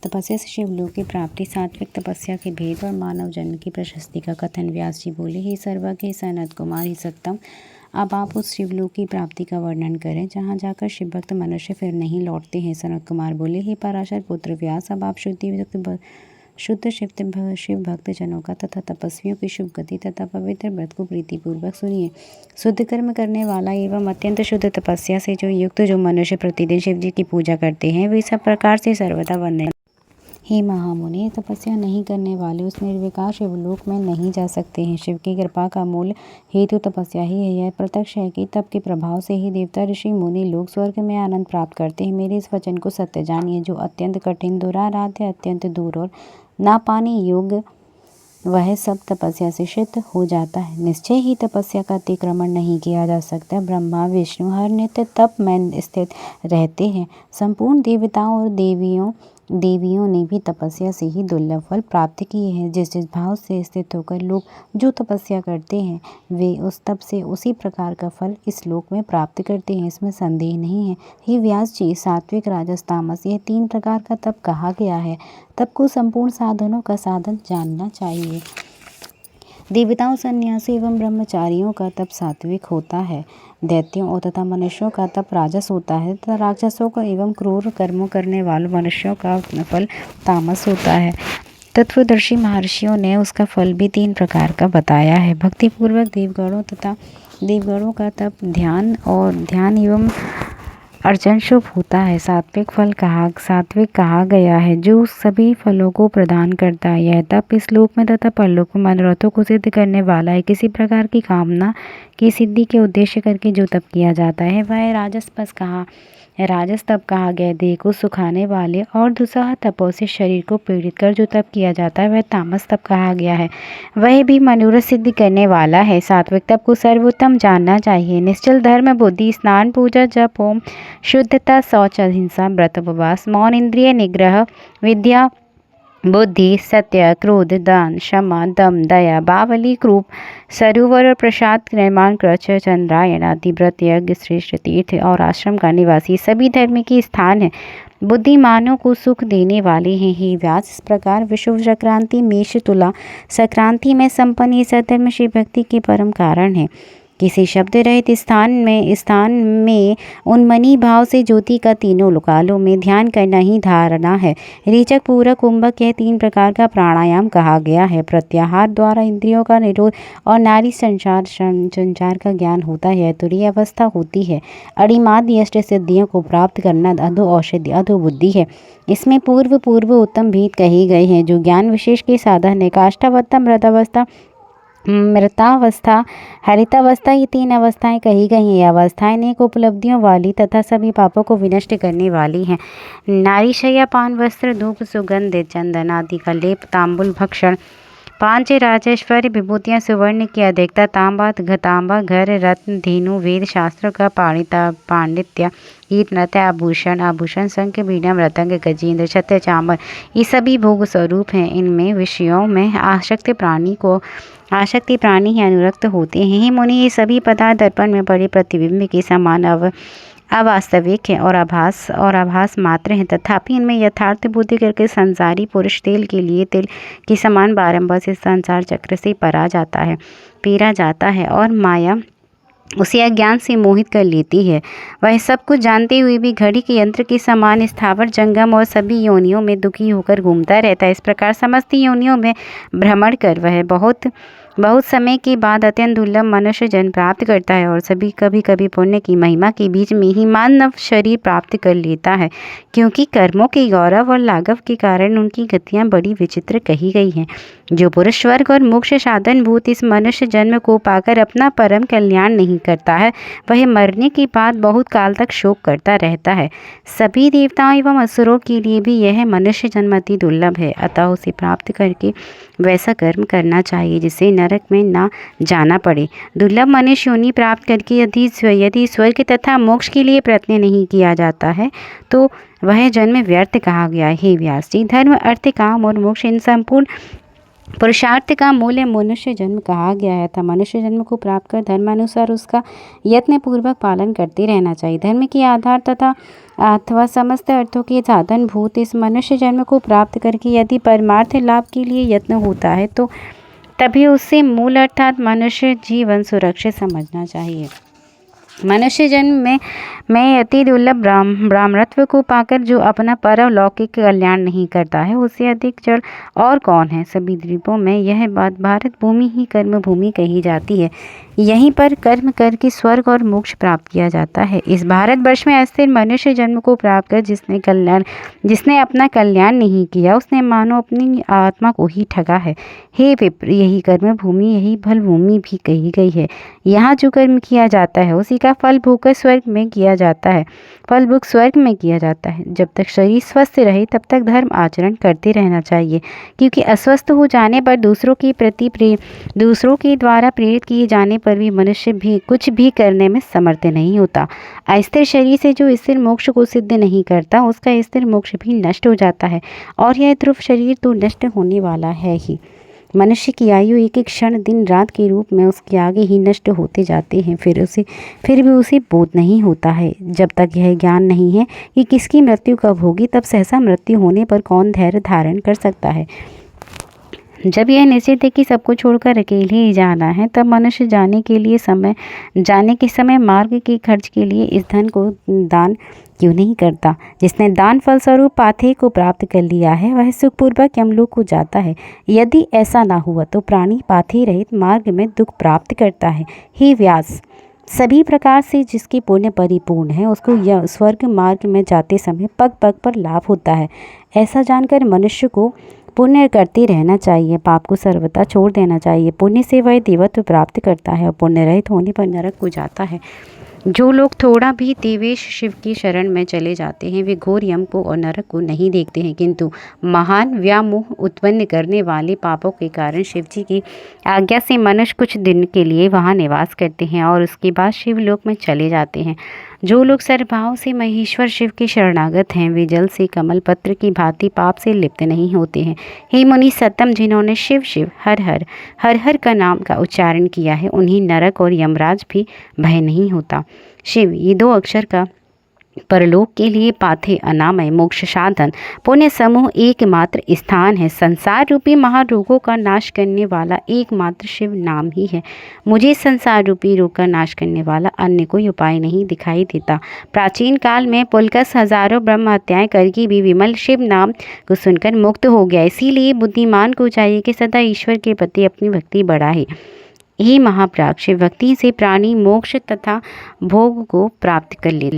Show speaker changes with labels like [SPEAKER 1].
[SPEAKER 1] तपस्या से शिवलोक की प्राप्ति, सात्विक तपस्या के भेद और मानव जन्म की प्रशस्ति का कथन। व्यास जी बोले, हे सर्वज्ञ, हे सनत कुमार, हे सत्तम, अब आप उस शिवलोक की प्राप्ति का वर्णन करें जहाँ जाकर शिवभक्त मनुष्य फिर नहीं लौटते हैं। सनत कुमार बोले, हे पराशर पुत्र व्यास, अब आप शुद्ध शिव भक्त जनों का तथा तपस्वियों की शुभ गति तथा पवित्र व्रत को प्रीतिपूर्वक सुनिए। शुद्ध कर्म करने वाला एवं अत्यंत शुद्ध तपस्या से जो युक्त जो मनुष्य प्रतिदिन शिव जी की पूजा करते हैं, वे सब प्रकार से सर्वदा वंदनीय। हे महामुनि, तपस्या नहीं करने वाले उस निर्विकार शिवलोक में नहीं जा सकते हैं। शिव की कृपा का मूल हेतु तपस्या ही है। यह प्रत्यक्ष है कि तप के प्रभाव से ही देवता, ऋषि, मुनि लोग स्वर्ग में आनंद प्राप्त करते हैं। मेरे इस वचन को सत्य जानिए। जो अत्यंत कठिन, दुराराध्य, अत्यंत दूर और ना पाने योग्य, वह सब तपस्या से सिद्ध हो जाता है। निश्चय ही तपस्या का अतिक्रमण नहीं किया जा सकता। ब्रह्मा विष्णु हर नित्य तप में स्थित रहते हैं। संपूर्ण देवताओं और देवियों ने भी तपस्या से ही दुर्लभ फल प्राप्त किए हैं। जिस जिस भाव से स्थित होकर लोग जो तपस्या करते हैं, वे उस तप से उसी प्रकार का फल इस लोक में प्राप्त करते हैं, इसमें संदेह नहीं है। हे व्यास जी, सात्विक, राजस, तामस, यह 3 प्रकार का तप कहा गया है। तप को संपूर्ण साधनों का साधन जानना चाहिए। देवताओं, सन्यासी एवं ब्रह्मचारियों का तप सात्विक होता है। दैत्यों और तथा मनुष्यों का तप राजस होता है तथा राक्षसों का एवं क्रूर कर्मों करने वालों मनुष्यों का फल तामस होता है। तत्वदर्शी महर्षियों ने उसका फल भी 3 प्रकार का बताया है। भक्तिपूर्वक देवगणों का तप ध्यान एवं अर्चन शुभ होता है। सात्विक कहा गया है, जो सभी फलों को प्रदान करता है। यह तप इस लोक में तथा परलोक में मनोरथों को सिद्ध करने वाला है। किसी प्रकार की कामना की सिद्धि के उद्देश्य करके जो तप किया जाता है, वह राजस तप कहा गया। देह को सुखाने वाले और दुस्सह तपों से शरीर को पीड़ित कर जो तप किया जाता है, वह तामस तप कहा गया है। वह भी मनोरथ सिद्धि करने वाला है। सात्विक तप को सर्वोत्तम जानना चाहिए। निश्चल धर्म, बुद्धि, स्नान, पूजा, जप, होम, शुद्धता, शौच, अहिंसा, व्रत, उपवास, मौन, इंद्रिय निग्रह, विद्या, बुद्धि, सत्य, क्रोध, दान, क्षमा, दम, दया, बावली, क्रूप, सरोवर और प्रसाद निर्माण, कृच, चंद्रायण आदि व्रत, यज्ञ, श्रेष्ठ तीर्थ और आश्रम का निवासी सभी धर्म के स्थान है। बुद्धिमानों को सुख देने वाले हैं। हे व्यास, इस प्रकार विषुव संक्रांति, मेष, तुला संक्रांति में संपन्न ये सधर्म शिव भक्ति के परम कारण है। किसी शब्द रहित स्थान में उन्मनी भाव से ज्योति का तीनों कालों में ध्यान करना ही धारणा है। रेचक, पूरक, कुंभक, यह 3 प्रकार का प्राणायाम कहा गया है। प्रत्याहार द्वारा इंद्रियों का निरोध और नाड़ी संचार का ज्ञान होता है। तुरीय अवस्था होती है। अणिमादि अष्ट सिद्धियों को प्राप्त करना अधो औषधि, अधो बुद्धि है। इसमें पूर्व उत्तम भेद कहे गए हैं, जो ज्ञान विशेष के साधन है। काष्ठावस्था, मृतावस्था, हरितावस्था, ये 3 अवस्थाएं कही गई हैं। ये अवस्थाएं अनेक उपलब्धियों वाली तथा सभी पापों को विनष्ट करने वाली हैं। नारीशय्या, पान, वस्त्र, धूप, सुगंध, चंदन आदि का लेप, तांबुल भक्षण, 5 राजेश्वरी विभूतियाँ, सुवर्ण की अधिकता, तांबा, घर, रत्न, धेनु, वेद शास्त्र का पांडित्य, गीत, नृत्य, आभूषण, शंख, बीड़ा, मृदंग, गजेंद्र, छत्र, चामर, ये सभी भोग स्वरूप हैं। इनमें विषयों में आसक्ति प्राणी ही अनुरक्त होते हैं। हे मुनि, ये सभी पदार्थ दर्पण में पड़े प्रतिबिंब के समान अवास्तविक है और आभास मात्र है। तथापि इनमें यथार्थ बुद्धि करके संसारी पुरुष तेल के समान बारंबार से संसार चक्र से पेरा जाता है और माया उसे अज्ञान से मोहित कर लेती है। वह सब कुछ जानते हुए भी घड़ी के यंत्र के समान स्थावर, जंगम और सभी योनियों में दुखी होकर घूमता रहता है। इस प्रकार समस्त योनियों में भ्रमण कर वह बहुत समय के बाद अत्यंत दुर्लभ मनुष्य जन्म प्राप्त करता है और सभी कभी पुण्य की महिमा के बीच में ही मानव शरीर प्राप्त कर लेता है, क्योंकि कर्मों के गौरव और लाघव के कारण उनकी गतियाँ बड़ी विचित्र कही गई हैं। जो पुरुष स्वर्ग और मोक्ष साधन भूत इस मनुष्य जन्म को पाकर अपना परम कल्याण नहीं करता है, वह मरने के बाद बहुत काल तक शोक करता रहता है। सभी देवताओं एवं असुरों के लिए भी यह मनुष्य जन्म अति दुर्लभ है, अतः उसे प्राप्त करके वैसा कर्म करना चाहिए जिससे नरक में ना जाना पड़े। दुर्लभ मनुष्य योनि प्राप्त करके यदि स्वर्ग तथा मोक्ष के लिए प्रयत्न नहीं किया जाता है तो वह जन्म व्यर्थ कहा गया है। हे व्यास जी, धर्म, अर्थ, काम और मोक्ष इन संपूर्ण पुरुषार्थ का मूल्य मनुष्य जन्म कहा गया है था। मनुष्य जन्म को प्राप्त कर धर्मानुसार उसका यत्न पूर्वक पालन करते रहना चाहिए। धर्म के आधार तथा अथवा समस्त अर्थों के साधन भूत इस मनुष्य जन्म को प्राप्त करके यदि परमार्थ लाभ के लिए यत्न होता है तो तभी उससे मूल अर्थात मनुष्य जीवन सुरक्षित समझना चाहिए। मनुष्य जन्म में अति दुर्लभ ब्राह्मणत्व को पाकर जो अपना परलौकिक कल्याण नहीं करता है उससे अधिक जड़ और कौन है। सभी द्वीपों में यह बात भारत भूमि ही कर्म भूमि कही जाती है। यहीं पर कर्म करके स्वर्ग और मोक्ष प्राप्त किया जाता है। इस भारतवर्ष में अस्थिर मनुष्य जन्म को प्राप्त कर जिसने अपना कल्याण नहीं किया उसने मानो अपनी आत्मा को ही ठगा है। हे विप्र, यही कर्म भूमि यही फल भूमि भी कही गई है। यहाँ जो कर्म किया जाता है उसी का फल भोग स्वर्ग में किया जाता है। फल भोग स्वर्ग में किया जाता है। जब तक शरीर स्वस्थ रहे तब तक धर्म आचरण करते रहना चाहिए, क्योंकि अस्वस्थ हो जाने पर दूसरों के द्वारा प्रेरित किए जाने पर भी मनुष्य भी कुछ भी करने में समर्थ नहीं होता। अस्थिर शरीर से जो स्थिर मोक्ष को सिद्ध नहीं करता उसका स्थिर मोक्ष भी नष्ट हो जाता है, और यह ध्रुव शरीर तो नष्ट होने वाला है ही। मनुष्य की आयु एक एक क्षण दिन रात के रूप में उसके आगे ही नष्ट होते जाते हैं। फिर भी उसे बोध नहीं होता है। जब तक यह ज्ञान नहीं है कि किसकी मृत्यु कब होगी तब सहसा मृत्यु होने पर कौन धैर्य धारण कर सकता है। जब यह निश्चित है कि सबको छोड़कर अकेले ही जाना है तब मनुष्य जाने के समय मार्ग के खर्च के लिए इस धन को दान क्यों नहीं करता। जिसने दान फलस्वरूप पाथे को प्राप्त कर लिया है वह सुखपूर्वक यमलोक को जाता है। यदि ऐसा ना हुआ तो प्राणी पाथे रहित मार्ग में दुख प्राप्त करता है। हे व्यास, सभी प्रकार से जिसके पुण्य परिपूर्ण है उसको यह स्वर्ग मार्ग में जाते समय पग पग पर लाभ होता है। ऐसा जानकर मनुष्य को पुण्य करते रहना चाहिए, पाप को सर्वथा छोड़ देना चाहिए। पुण्य से वह देवत्व प्राप्त करता है और पुण्य रहित होने पर नरक को जाता है। जो लोग थोड़ा भी देवेश शिव की शरण में चले जाते हैं वे घोर यम को और नरक को नहीं देखते हैं, किंतु महान व्यामोह उत्पन्न करने वाले पापों के कारण शिव जी की आज्ञा से मनुष्य कुछ दिन के लिए वहां निवास करते हैं और उसके बाद शिवलोक में चले जाते हैं। जो लोग सर्वभाव से महेश्वर शिव के शरणागत हैं वे जल से कमल पत्र की भांति पाप से लिप्त नहीं होते हैं। हे मुनि सत्तम, जिन्होंने शिव शिव हर हर हर हर का नाम का उच्चारण किया है उन्हें नरक और यमराज भी भय नहीं होता। शिव ये दो अक्षर का परलोक के लिए पाथे अनामय मोक्ष साधन पुण्य समूह एकमात्र स्थान है। संसार रूपी महारोगों का नाश करने वाला एकमात्र शिव नाम ही है। मुझे संसार रूपी रोग का नाश करने वाला अन्य कोई उपाय नहीं दिखाई देता। प्राचीन काल में पुलकस हजारों ब्रह्म हत्याएं करके भी विमल शिव नाम को सुनकर मुक्त हो गया। इसीलिए बुद्धिमान को चाहिए कि सदा ईश्वर के प्रति अपनी भक्ति बढ़ाए। हे महाप्राग, शिव भक्ति से प्राणी मोक्ष तथा भोग को प्राप्त कर ले